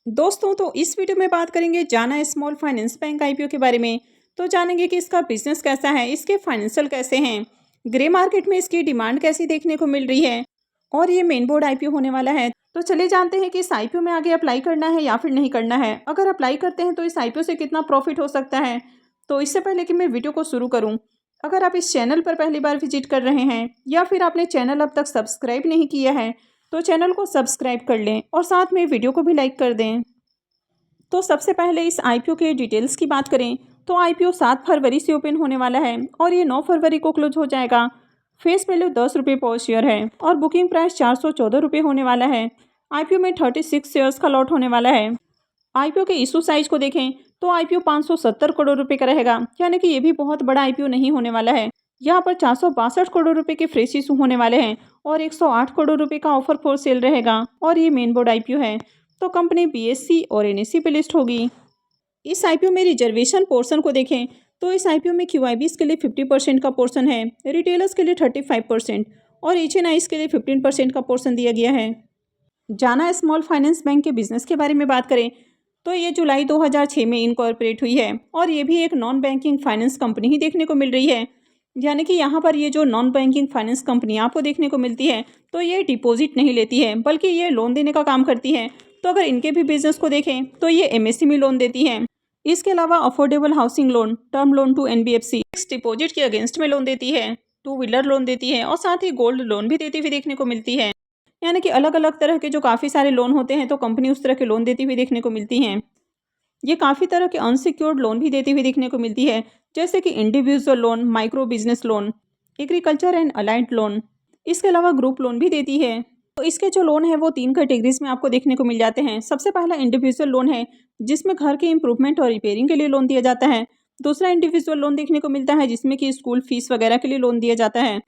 दोस्तों, तो इस वीडियो में बात करेंगे जाना स्मॉल फाइनेंस बैंक आईपीओ के बारे में। तो जानेंगे कि इसका बिजनेस कैसा है, इसके फाइनेंशियल कैसे हैं, ग्रे मार्केट में इसकी डिमांड कैसी देखने को मिल रही है और ये मेन बोर्ड आईपीओ होने वाला है। तो चलिए जानते हैं कि इस आईपीओ में आगे अप्लाई करना है या फिर नहीं करना है। अगर अप्लाई करते हैं तो इस आईपीओ से कितना प्रॉफिट हो सकता है। तो इससे पहले कि मैं वीडियो को शुरू करूँ, अगर आप इस चैनल पर पहली बार विजिट कर रहे हैं या फिर आपने चैनल अब तक सब्सक्राइब नहीं किया है तो चैनल को सब्सक्राइब कर लें और साथ में वीडियो को भी लाइक कर दें। तो सबसे पहले इस आईपीओ के डिटेल्स की बात करें तो आईपीओ 7 फरवरी से ओपन होने वाला है और ये 9 फरवरी को क्लोज हो जाएगा। फेस वैल्यू 10 रुपये पर शेयर है और बुकिंग प्राइस 414 रुपये होने वाला है। आईपीओ में 36 शेयर्स का लॉट होने वाला है। आईपीओ के इशू साइज को देखें तो आईपीओ 570 करोड़ रुपए का रहेगा, यानी कि ये भी बहुत बड़ा आईपीओ नहीं होने वाला है। यहाँ पर 462 करोड़ रुपए के फ्रेश इशू होने वाले हैं और 108 करोड़ रुपए का ऑफर फॉर सेल रहेगा और ये मेन बोर्ड आईपीओ है। तो कंपनी बीएससी और एनएससी पे लिस्ट होगी। इस आईपीओ में रिजर्वेशन पोर्शन को देखें तो इस आईपीओ में क्यूआईबीज के लिए 50% का पोर्शन है, रिटेलर्स के लिए 35% और एचएनआईज के लिए 15% का पोर्शन दिया गया है। जाना स्मॉल फाइनेंस बैंक के बिजनेस के बारे में बात करें तो ये जुलाई 2006 में इनकॉर्पोरेट हुई है और ये भी एक नॉन बैंकिंग फाइनेंस कंपनी ही देखने को मिल रही है। यानी कि यहाँ पर ये जो नॉन बैंकिंग फाइनेंस कंपनी आपको देखने को मिलती है तो ये डिपॉजिट नहीं लेती है बल्कि ये लोन देने का काम करती है। तो अगर इनके भी बिजनेस को देखें तो ये एमएसएमई लोन देती है। इसके अलावा affordable housing loan, term loan to NBFC, fixed deposit के अगेंस्ट में लोन देती है, टू व्हीलर लोन देती है और साथ ही गोल्ड लोन भी देती हुई देखने को मिलती है। यानी कि अलग अलग तरह के जो काफ़ी सारे लोन होते हैं तो कंपनी उस तरह के लोन देती हुई देखने को मिलती हैं। ये काफ़ी तरह के अनसिक्योर्ड लोन भी देती हुई देखने को मिलती है, जैसे कि individual loan, micro business loan, agriculture and allied loan. इसके अलावा ग्रुप लोन भी देती है। तो इसके जो लोन है वो 3 कैटेगरीज में आपको देखने को मिल जाते हैं। सबसे पहला इंडिविजुअल लोन है जिसमें घर के इंप्रूवमेंट और रिपेयरिंग के लिए लोन दिया जाता है। दूसरा इंडिविजुअल लोन देखने को मिलता है जिसमें कि स्कूल फीस वगैरह के लिए लोन दिया जाता है।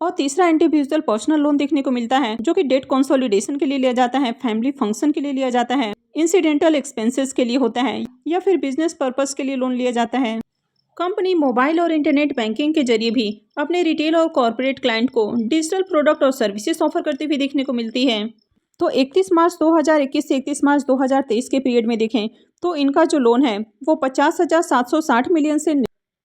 और तीसरा इंडिविजुअल पर्सनल लोन देखने को मिलता है जो कि डेट कंसोलिडेशन के लिए लिया जाता है, फैमिली फंक्शन के लिए लिया जाता है, इंसिडेंटल एक्सपेंसेस के लिए होता है या फिर बिजनेस पर्पस के लिए लोन लिया जाता है। कंपनी मोबाइल और इंटरनेट बैंकिंग के जरिए भी अपने रिटेल और कॉर्पोरेट क्लाइंट को डिजिटल प्रोडक्ट और सर्विसेज ऑफर करती हुई देखने को मिलती है। तो 31 मार्च 2021 से 31 मार्च 2023 के पीरियड में देखें तो इनका जो लोन है वो 50,760 मिलियन से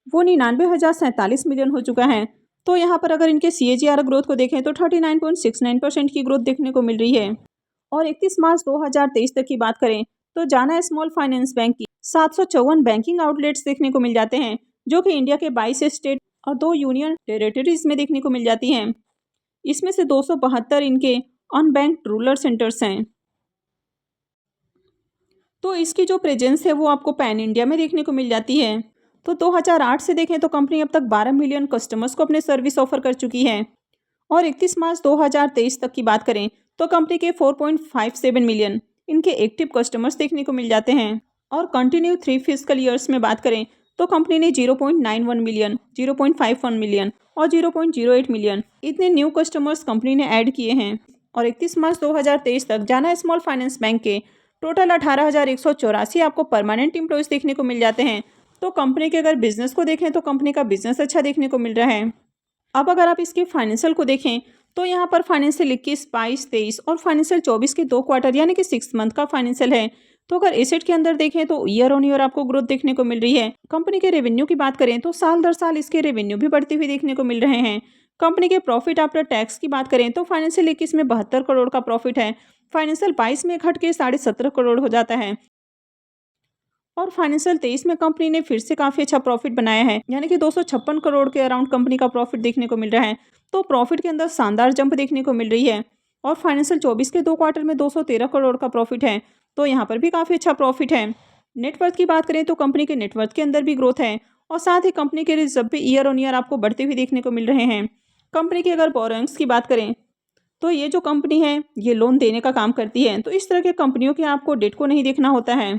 वो 99,047 मिलियन हो चुका है। तो यहाँ पर अगर इनके CAGR ग्रोथ को देखें तो 39.69% की ग्रोथ देखने को मिल रही है। और 31 मार्च 2023 तक की बात करें तो जाना स्मॉल फाइनेंस बैंक की 754 बैंकिंग आउटलेट्स देखने को मिल जाते हैं, जो कि इंडिया के 22 स्टेट और 2 यूनियन टेरिटरीज में देखने को मिल जाती हैं। इसमें से 272 इनके अनबैंक्ड रूरल सेंटर्स हैं। तो इसकी जो प्रेजेंस है वो आपको पैन इंडिया में देखने को मिल जाती है। तो 2008 से देखें तो कंपनी अब तक 12 मिलियन कस्टमर्स को अपने सर्विस ऑफर कर चुकी है। और 31 मार्च 2023 तक की बात करें तो कंपनी के 4.57 मिलियन इनके एक्टिव कस्टमर्स देखने को मिल जाते हैं। और कंटिन्यू 3 फिजिकल ईयर्स में बात करें तो कंपनी ने 0.91 मिलियन, 0.51 मिलियन और 0.08 मिलियन इतने न्यू कस्टमर्स कंपनी ने ऐड किए हैं। और 31 मार्च 2023 तक जाना स्मॉल फाइनेंस बैंक के टोटल 18,184 आपको परमानेंट एम्प्लॉयज़ देखने को मिल जाते हैं। तो कंपनी के अगर बिजनेस को देखें तो कंपनी का बिजनेस अच्छा देखने को मिल रहा है। अब अगर आप इसके फाइनेंशियल को देखें तो यहाँ पर फाइनेंशियल 21, 22, 23 और फाइनेंशियल 24 के 2 क्वार्टर यानी कि 6 मंथ का फाइनेंशियल है। तो अगर एसेट के अंदर देखें तो ईयर ऑन ईयर आपको ग्रोथ देखने को मिल रही है। कंपनी के रेवेन्यू की बात करें तो साल दर साल इसके रेवेन्यू भी बढ़ते हुए देखने को मिल रहे हैं। कंपनी के प्रॉफिट आफ्टर टैक्स की बात करें तो फाइनेंशियल 21 में 72 करोड़ का प्रॉफिट है, फाइनेंशियल 22 में घट के 17.5 करोड़ हो जाता है और फाइनेंशियल 23 में कंपनी ने फिर से काफ़ी अच्छा प्रॉफिट बनाया है, यानी कि 256 करोड़ के अराउंड कंपनी का प्रॉफिट देखने को मिल रहा है। तो प्रॉफिट के अंदर शानदार जंप देखने को मिल रही है। और फाइनेंशियल 24 के 2 क्वार्टर में 213 करोड़ का प्रॉफिट है, तो यहाँ पर भी काफ़ी अच्छा प्रॉफिट है। नेटवर्थ की बात करें तो कंपनी के नेटवर्थ के अंदर भी ग्रोथ है और साथ ही कंपनी के रिजर्व भी ईयर ऑन ईयर आपको बढ़ते हुए देखने को मिल रहे हैं। कंपनी की अगर बोरोइंग्स की बात करें तो ये जो कंपनी है ये लोन देने का काम करती है। तो इस तरह के कंपनियों के आपको डेट को नहीं देखना होता है,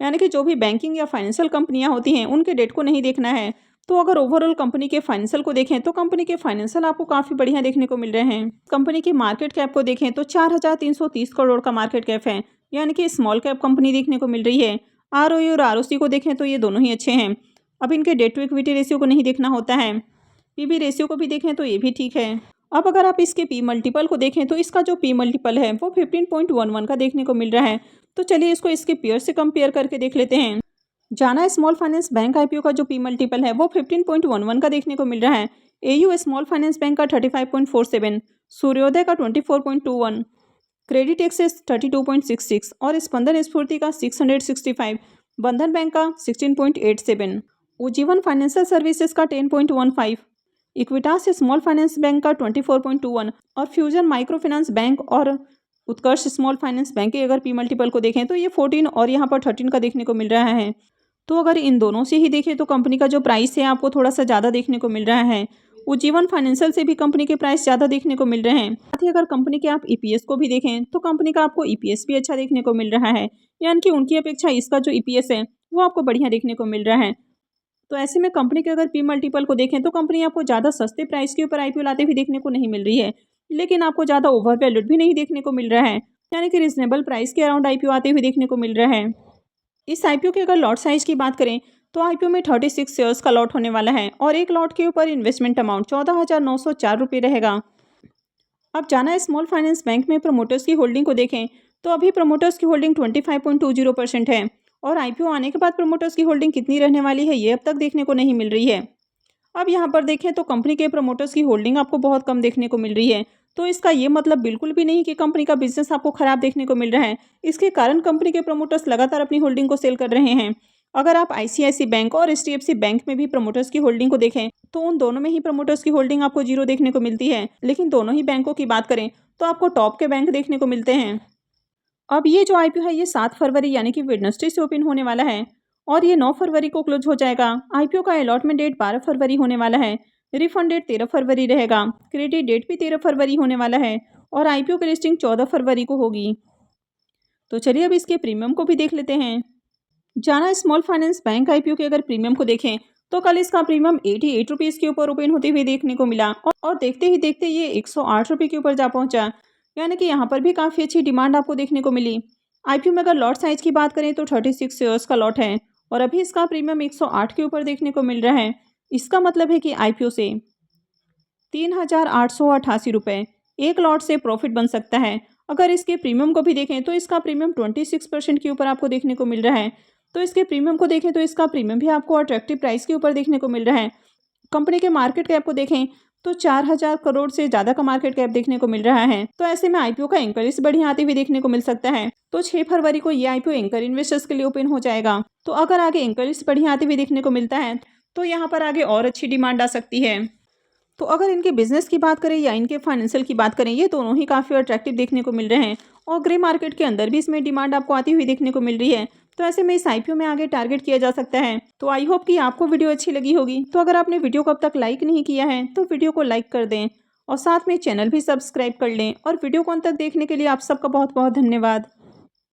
यानी कि जो भी बैंकिंग या फाइनेंशियल कंपनियां होती हैं उनके डेट को नहीं देखना है। तो अगर ओवरऑल कंपनी के फाइनेंशियल को देखें तो कंपनी के फाइनेंशियल आपको काफ़ी बढ़िया देखने को मिल रहे हैं। कंपनी की मार्केट कैप को देखें तो 4,330 करोड़ का मार्केट कैप है, यानी कि स्मॉल कैप कंपनी देखने को मिल रही है। ROE और ROC को देखें तो ये दोनों ही अच्छे हैं। अब इनके डेट टू इक्विटी रेशियो को नहीं देखना होता है, PB रेशियो को भी देखें तो ये भी ठीक है। अब अगर आप इसके पी मल्टीपल को देखें तो इसका जो पी मल्टीपल है वो 15.11 का देखने को मिल रहा है। तो चलिए इसको इसके पीयर से कंपेयर करके देख लेते हैं। जाना स्मॉल फाइनेंस बैंक आईपीओ का जो पी मल्टीपल है वो 15.11 का देखने को मिल रहा है। एयू स्मॉल फाइनेंस बैंक का 35.47, सूर्योदय का 24.21, क्रेडिट एक्सेस 32.66 और स्पंदन स्फूर्ति का 665, बंधन बैंक का 16.87, उज्जीवन फाइनेंशियल सर्विसेज का 10.15, इक्विटास स्मॉल फाइनेंस बैंक का 24.21 और फ्यूजन माइक्रो फाइनेंस बैंक और उत्कर्ष स्मॉल फाइनेंस बैंक के अगर पी मल्टीपल को देखें तो ये 14 और यहाँ पर 13 का देखने को मिल रहा है। तो अगर इन दोनों से ही देखें तो कंपनी का जो प्राइस है आपको थोड़ा सा ज़्यादा देखने को मिल रहा है। उज्जीवन फाइनेंशियल से भी कंपनी के प्राइस ज़्यादा देखने को मिल रहे हैं। साथ ही अगर कंपनी के आप ईपीएस को भी देखें तो कंपनी का आपको ईपीएस भी अच्छा देखने को मिल रहा है, यानी कि उनकी अपेक्षा इसका जो ईपीएस है वो आपको बढ़िया देखने को मिल रहा है। तो ऐसे में कंपनी के अगर पी मल्टीपल को देखें तो कंपनी आपको ज़्यादा सस्ते प्राइस के ऊपर आईपीओ लाते हुए देखने को नहीं मिल रही है, लेकिन आपको ज़्यादा ओवर वैल्यूड भी नहीं देखने को मिल रहा है, यानी कि रिजनेबल प्राइस के अराउंड आईपीओ आते हुए देखने को मिल रहा है। इस आईपीओ के अगर लॉट साइज की बात करें तो आईपीओ में 36 शेयर्स का लॉट होने वाला है और एक लॉट के ऊपर इन्वेस्टमेंट अमाउंट 14,904 रुपये रहेगा। अब जाना स्मॉल फाइनेंस बैंक में प्रमोटर्स की होल्डिंग को देखें तो अभी प्रमोटर्स की होल्डिंग 25.20% है और आईपीओ आने के बाद प्रमोटर्स की होल्डिंग कितनी रहने वाली है ये अब तक देखने को नहीं मिल रही है। अब यहाँ पर देखें तो कंपनी के प्रमोटर्स की होल्डिंग आपको बहुत कम देखने को मिल रही है, तो इसका ये मतलब बिल्कुल भी नहीं कि कंपनी का बिजनेस आपको खराब देखने को मिल रहा है। इसके कारण कंपनी के प्रमोटर्स लगातार अपनी होल्डिंग को सेल कर रहे हैं। अगर आप आईसीआईसी बैंक और एचडीएफसी बैंक में भी प्रमोटर्स की होल्डिंग को देखें तो उन दोनों में ही प्रमोटर्स की होल्डिंग आपको 0 देखने को मिलती है, लेकिन दोनों ही बैंकों की बात करें तो आपको टॉप के बैंक देखने को मिलते हैं। अब ये जो आईपीओ है ये 7 फरवरी यानी कि वेडनेसडे से ओपन होने वाला है और ये 9 फरवरी को क्लोज हो जाएगा। आईपीओ का अलॉटमेंट डेट 12 फरवरी होने वाला है, रिफंड डेट 13 फरवरी रहेगा, क्रेडिट डेट भी 13 फरवरी होने वाला है और आईपीओ की लिस्टिंग 14 फरवरी को होगी। तो चलिए अब इसके प्रीमियम को भी देख लेते हैं। जाना स्मॉल फाइनेंस बैंक आईपीओ के अगर प्रीमियम को देखें तो कल इसका प्रीमियम 88 रुपीज़ के ऊपर ओपन होते हुए देखने को मिला और देखते ही देखते ये 108 रुपये के ऊपर जा पहुंचा, यानी कि यहाँ पर भी काफ़ी अच्छी डिमांड आपको देखने को मिली। आईपीओ में अगर लॉट साइज की बात करें तो 36 शेयर्स का लॉट है और अभी इसका प्रीमियम 108 के ऊपर देखने को मिल रहा है। इसका मतलब है कि आईपीओ से 3,888 रुपये एक लॉट से प्रॉफिट बन सकता है। अगर इसके प्रीमियम को भी देखें तो इसका प्रीमियम 26% के ऊपर आपको देखने को मिल रहा है। तो इसके प्रीमियम को देखें तो इसका प्रीमियम भी आपको अट्रैक्टिव प्राइस के ऊपर देखने को मिल रहा है। कंपनी के मार्केट कैप को देखें तो 4,000 करोड़ से ज़्यादा का मार्केट कैप देखने को मिल रहा है। तो ऐसे में आईपीओ का एंकर इस बढ़िया आते हुए देखने को मिल सकता है। तो 6 फरवरी को ये आईपीओ एंकर इन्वेस्टर्स के लिए ओपन हो जाएगा। तो अगर आगे एंकर इस बढ़िया आते हुए देखने को मिलता है तो यहाँ पर आगे और अच्छी डिमांड आ सकती है। तो अगर इनके बिजनेस की बात करें या इनके फाइनेंशियल की बात करें ये दोनों ही काफ़ी अट्रैक्टिव देखने को मिल रहे हैं और ग्रे मार्केट के अंदर भी इसमें डिमांड आपको आती हुई देखने को मिल रही है। तो ऐसे में इस आईपीओ में आगे टारगेट किया जा सकता है। तो आई होप कि आपको वीडियो अच्छी लगी होगी। तो अगर आपने वीडियो को अब तक लाइक नहीं किया है तो वीडियो को लाइक कर दें और साथ में चैनल भी सब्सक्राइब कर लें और वीडियो को अंत तक देखने के लिए आप सबका बहुत बहुत धन्यवाद।